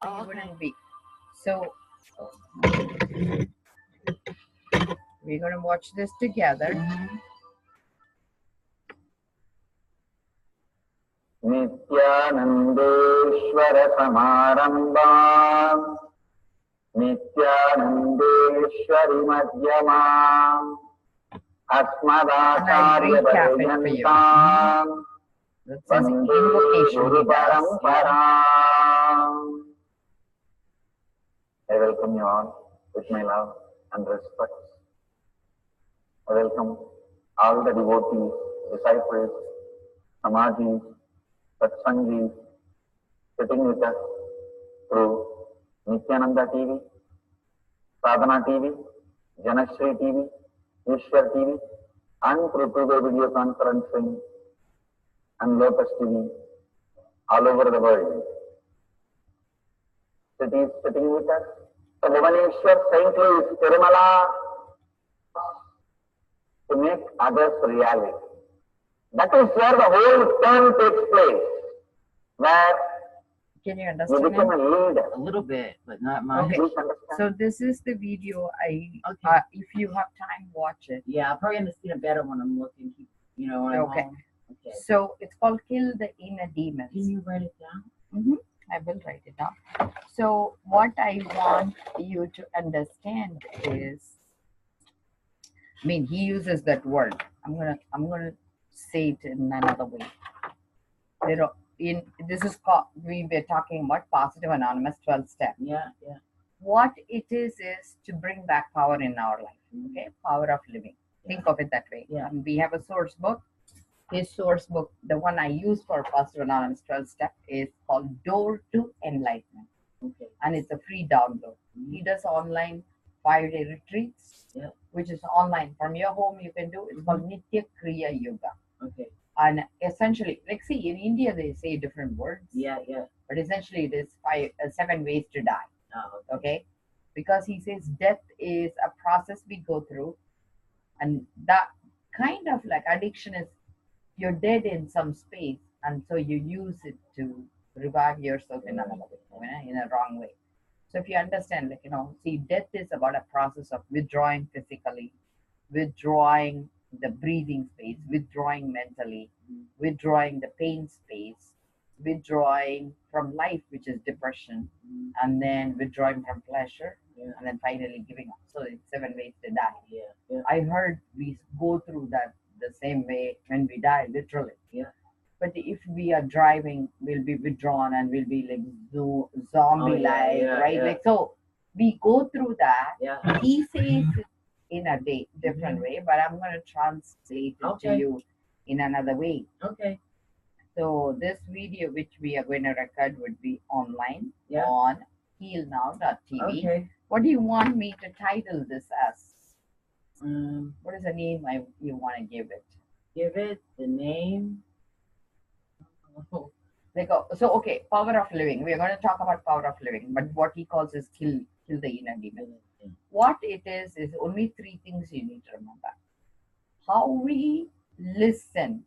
So you wouldn't be. So we're going to watch this together. Nithyanandeshwara Samarambham Nithyanandeshwari Madhyamam Asmadacharya Paryantam That's an invocation he does. I welcome you all with my love and respect. I welcome all the devotees, disciples, samadhis, satsangis, sitting with us through Nithyananda TV, Sadhana TV, Janashri TV, Ishwar TV, and through two-way video conferencing and Lotus TV all over the world. Cities sitting with us. The Bhuvaneshwar Saint Louis, Tirumala, to make others reality. That is where the whole turn takes place. Where can you understand? You become a leader. A little bit, but not much. Okay. So this is the video. If you have time, watch it. Yeah, I'll probably understand it better when I'm looking. You know, when I'm home. Okay. So it's called Kill the Inner Demons. Can you write it down? I will write it down. So what I want you to understand is, I mean, he uses that word. I'm gonna say it in another way. This is called, we were talking about Positive Anonymous 12 step. Yeah. What it is to bring back power in our life. Okay, power of living. Think of it that way. Yeah. And we have a source book. His source book, the one I use for Positive Anonymous 12 step, is called Door to Enlightenment. Okay. And it's a free download. He does online 5-day retreats, which is online from your home. You can do. It's called Nitya Kriya Yoga. Okay. And essentially, like, see, in India they say different words. Yeah. But essentially, it is 7 ways to die. Oh, okay. Because he says death is a process we go through, and that kind of like addiction is you're dead in some space, and so you use it to revive yourself in another way, in a wrong way. So if you understand, like, see, death is about a process of withdrawing physically, withdrawing the breathing space, withdrawing mentally, withdrawing the pain space, withdrawing from life, which is depression, and then withdrawing from pleasure, and then finally giving up. So it's 7 ways to die. Yeah. I heard we go through that the same way when we die, literally. Yeah. But if we are driving, we'll be withdrawn and we'll be like zombie-like, right? Yeah. Like, so we go through that. Yeah. He says it in a different way, but I'm going to translate it to you in another way. Okay. So this video, which we are going to record, would be online on healnow.tv. Okay. What do you want me to title this as? What is the name you want to give it? Give it the name. Okay, power of living. We are going to talk about power of living, but what he calls is kill the inner demon. What it is only 3 things you need to remember. How we listen.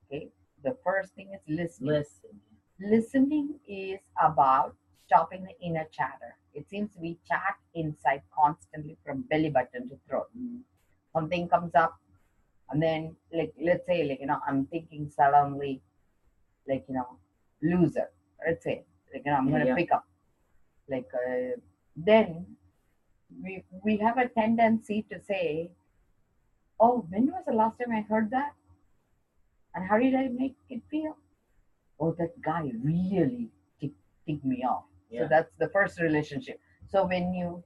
Okay, the first thing is listening. Listening is about stopping the inner chatter. It seems we chat inside constantly from belly button to throat. Something comes up, and then, like, let's say, like, I'm thinking suddenly, like, loser. Let's say, like, I'm going to pick up. Like, then we have a tendency to say, oh, when was the last time I heard that? And how did I make it feel? Oh, that guy really ticked me off. Yeah. So that's the first relationship. So when you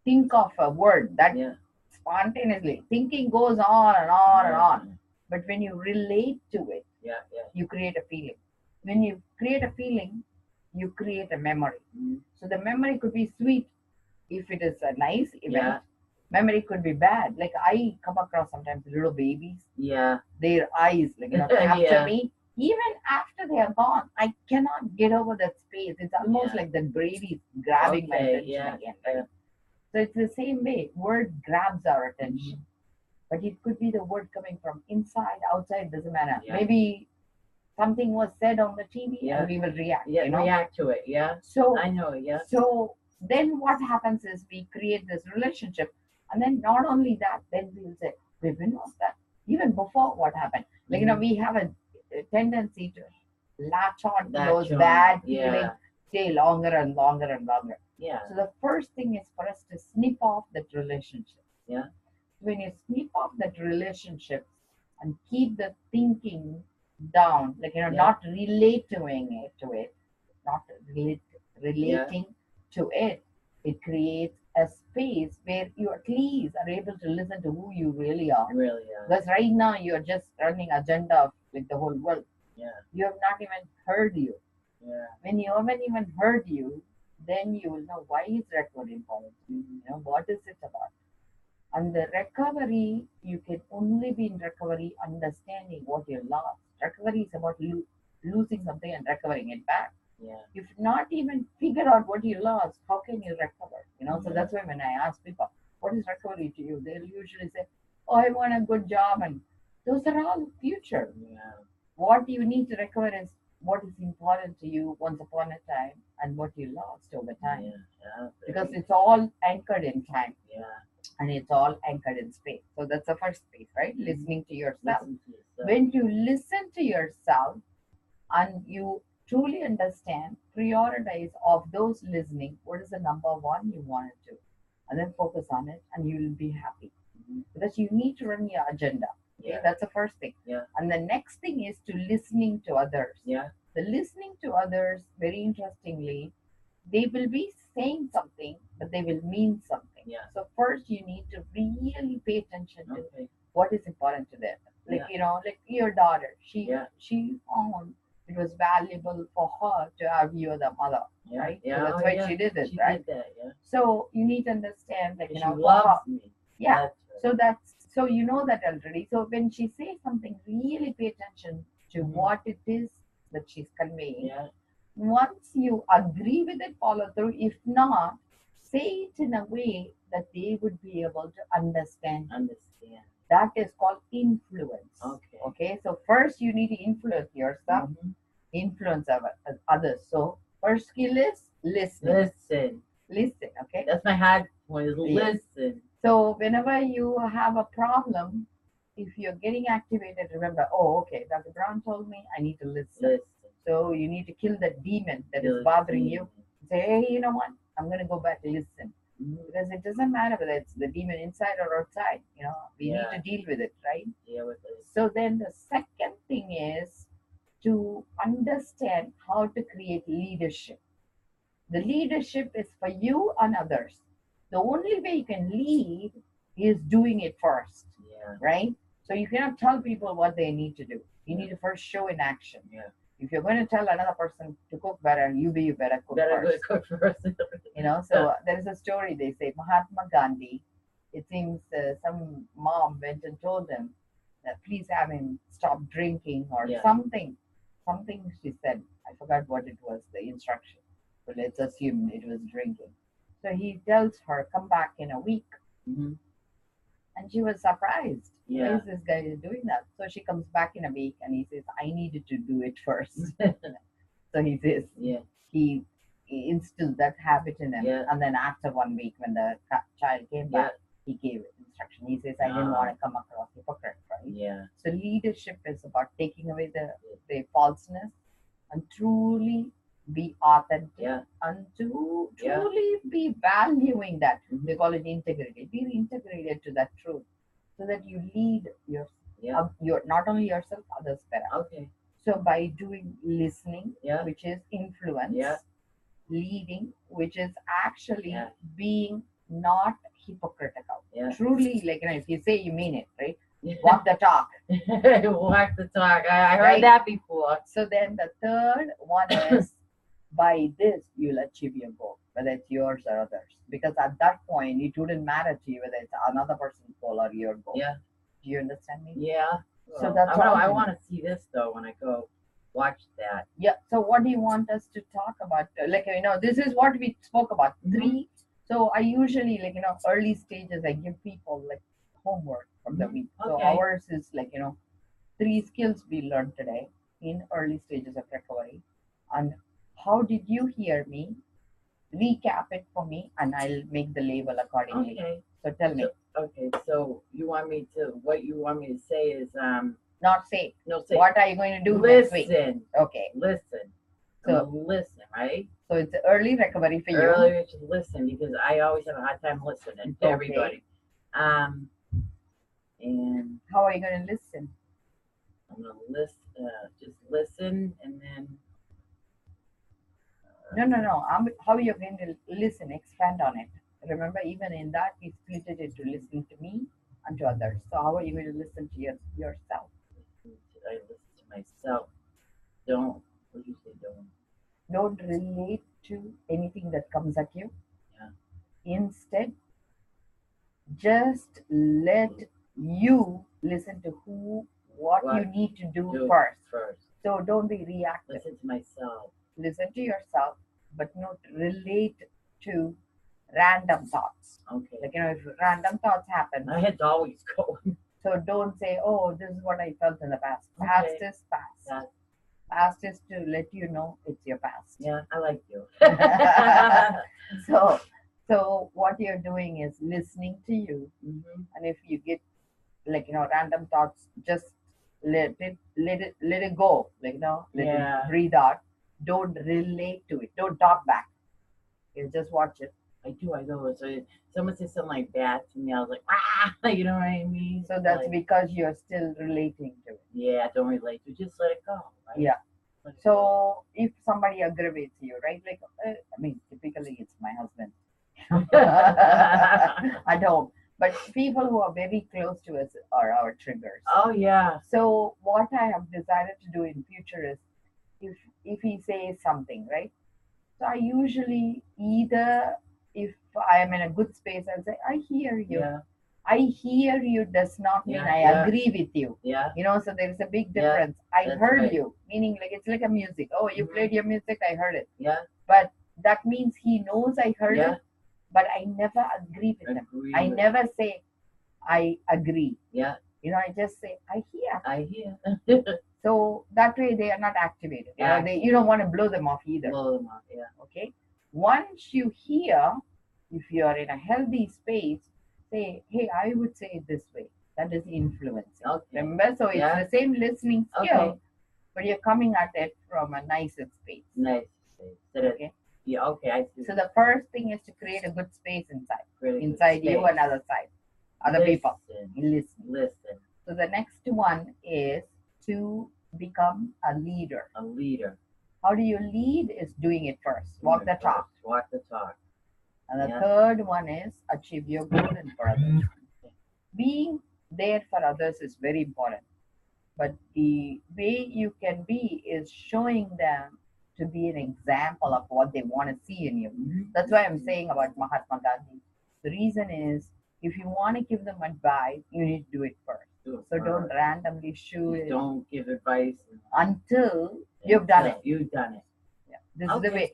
think of a word that spontaneously, thinking goes on and on and on. But when you relate to it, you create a feeling. When you create a feeling, you create a memory. So the memory could be sweet if it is a nice event. Memory could be bad. Like, I come across sometimes little babies. Their eyes, like, capture me. Even after they are gone, I cannot get over that space. It's almost like the gravy grabbing my attention again. Right? So it's the same way. Word grabs our attention. But it could be the word coming from inside, outside, doesn't matter. Maybe something was said on the TV, Yeah. and we will react. Yeah, You know. react to it. Yeah, So I know. Yeah. so then what happens is we create this relationship, and then not only that, then we'll say, we've been lost that even before what happened. Like, you know, we have a tendency to latch on to those bad feelings, stay longer and longer and longer. Yeah. So the first thing is for us to snip off that relationship. Yeah. When you snip off that relationship and keep the thinking down, like, you know, not relating it to it, not relating to it, it creates a space where you at least are able to listen to who you really are. Really, yeah. Because right now you're just running agenda of like the whole world. Yeah. You have not even heard you. Yeah. When you haven't even heard you, then you will know why is recovery important. You know, what is it about? And the recovery, you can only be in recovery understanding what you lost. Recovery is about losing something and recovering it back. Yeah. If not even figure out what you lost, how can you recover? You know, so that's why when I ask people, what is recovery to you? They'll usually say, oh, I want a good job. And those are all future. Yeah. What you need to recover is what is important to you once upon a time and what you lost over time. Yeah. Because it's all anchored in time. Yeah. And it's all anchored in space. So that's the first space, right? Listening to yourself. Listen to yourself. When you listen to yourself and you truly understand, prioritize of those listening, what is the number one you want to do? And then focus on it and you will be happy. Because you need to run your agenda. Okay? Yeah. That's the first thing. Yeah. And the next thing is to listening to others. Yeah. The listening to others, very interestingly, they will be saying something, but they will mean something. Yeah. So first you need to really pay attention to Okay. what is important to them. Like, Yeah. you know, like your daughter, she found it was valuable for her to have you as a mother, Yeah. right? Yeah. So that's Oh, why yeah. she did it, She right? did that. Yeah. So you need to understand, like, you She know, loves me. yeah. That's right. So you know that already. So when she says something, really pay attention to what it is that she's conveying. Yeah. Once you agree with it, follow through. If not, say it in a way that they would be able to understand. Understand. That is called influence. Okay. Okay. So first you need to influence yourself, influence others. So first skill is listening. Listen. Okay. That's my hard point. Is Yes. listen. So whenever you have a problem, if you're getting activated, remember, oh, okay, Dr. Brown told me I need to listen. Listen. So you need to kill that demon that Kill is the bothering demon. you. Say, hey, you know what? I'm going to go back and listen. Because it doesn't matter whether it's the demon inside or outside. You know, we need to deal with it, right? Yeah, with it. So then the second thing is to understand how to create leadership. The leadership is for you and others. The only way you can lead is doing it first, Yeah. right? So you cannot tell people what they need to do. You need to first show in action. Yeah. If you're going to tell another person to cook better, you be a better cook Better first. cook first. You know, so there is a story, they say Mahatma Gandhi, it seems some mom went and told him that please have him stop drinking or something she said. I forgot what it was, the instruction, but let's assume it was drinking. So he tells her, come back in a week. And she was surprised. Yeah. Why is this guy doing that? So she comes back in a week and he says, I needed to do it first. So he says, he instilled that habit in him. Yeah. And then after 1 week, when the child came back, he gave instruction. He says, I didn't want to come across hypocrite, right? Yeah. So leadership is about taking away the falseness and truly be authentic and to truly be valuing that. They call it integrity. Be integrated to that truth so that you lead your not only yourself, others better. Okay. So by doing listening, Yeah. which is influence, Yeah. leading, which is actually being not hypocritical. Yeah. Truly, like, you know, if you say you mean it, right? Walk the talk. Walk the talk. I heard Right? that before. So then the third one is by this you'll achieve your goal, whether it's yours or others. Because at that point it wouldn't matter to you whether it's another person's goal or your goal. Yeah. Do you understand me? Yeah. So that's I all. want to see this though when I go watch that. Yeah. So what do you want us to talk about? Like, you know, this is what we spoke about. 3. So I usually, like, you know, early stages, I give people like homework from the week. So Okay. ours is like, you know, 3 skills we learned today. in early stages of recovery, and how did you hear me? Recap it for me, and I'll make the label accordingly. Okay. So tell me. Okay. So you want me to? What you want me to say is Not say. No, say. What are you going to do next week? Listen. Okay. Listen. So listen, right? So it's early recovery for you. Earlier to listen because I always have a hard time listening to everybody. And how are you going to listen? I'm gonna just listen, and then. No. How you're going to listen? Expand on it. Remember, even in that, we split it into listening to me and to others. So how are you going to listen to yourself? I listen to myself. Don't. What do you say? Don't relate to anything that comes at you. Yeah. Instead, just let you listen to what you need to do first. So don't be reactive. Listen to myself. Listen to yourself, but not relate to random thoughts. Okay. Like, if random thoughts happen, my head's always going. So don't say, oh, this is what I felt in the past. Past is past. Yeah. Past is to let you know it's your past. Yeah, I like you. So what you're doing is listening to you. Mm-hmm. And if you get random thoughts, just let it go. Let it breathe out. Don't relate to it. Don't talk back. You just watch it. I know. So someone says something like that to me, I was like, ah, you know what I mean? So that's because you're still relating to it. Yeah, don't relate to it. Just let it go. Right? Yeah. So if somebody aggravates you, right? Typically it's my husband at home. But people who are very close to us are our triggers. Oh, yeah. So what I have decided to do in future is, if he says something, right? So I usually either, if I am in a good space, I'll say, I hear you. Yeah. I hear you does not mean I agree with you. Yeah. So there is a big difference. I heard you, meaning it's like a music. Oh, you played your music, I heard it. Yeah. But that means he knows I heard it, but I never agree with him. I never say, I agree. Yeah. I just say, I hear. I hear. So that way they are not activated. You don't want to blow them off either. Blow them off, yeah. Okay. Once you hear, if you are in a healthy space, say, hey, I would say it this way. That is influencing. Okay. Remember? So it's the same listening skill, but you're coming at it from a nicer space. Nice space. Okay. Yeah, okay, I see. So the first thing is to create a good space inside you and other people. Listen. So the next one is to become a leader. A leader. How do you lead? Is doing it first. Walk the talk. Walk the talk. And the third one is achieve your goal and for others. Being there for others is very important. But the way you can be is showing them to be an example of what they want to see in you. Mm-hmm. That's why I'm saying about Mahatma Gandhi. The reason is, if you want to give them advice, you need to do it first. So don't randomly shoot it. Don't give advice until you've done it. You've done it. Yeah. This is the way.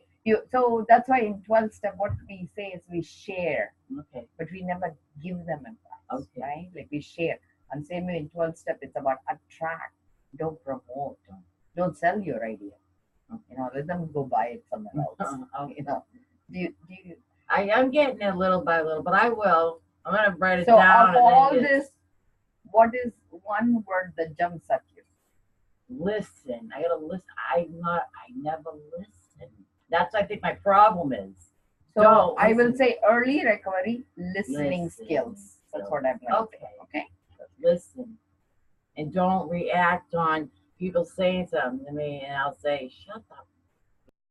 So that's why in 12 step, what we say is we share. Okay. But we never give them advice. Okay. Right? Like we share. And same way in 12 step, it's about attract. Don't promote. Don't sell your idea. Okay. Let them go buy it somewhere else. Okay. Do you I'm getting it little by little, but I will. I'm gonna write it so down. So of all this, what is one word that jumps at you? Listen. I gotta listen. I never listen. That's, I think, my problem is. So I will say early recovery, listening skills. That's what I'm going to say. Okay. Listen, and don't react on people saying something to me, and I'll say, shut the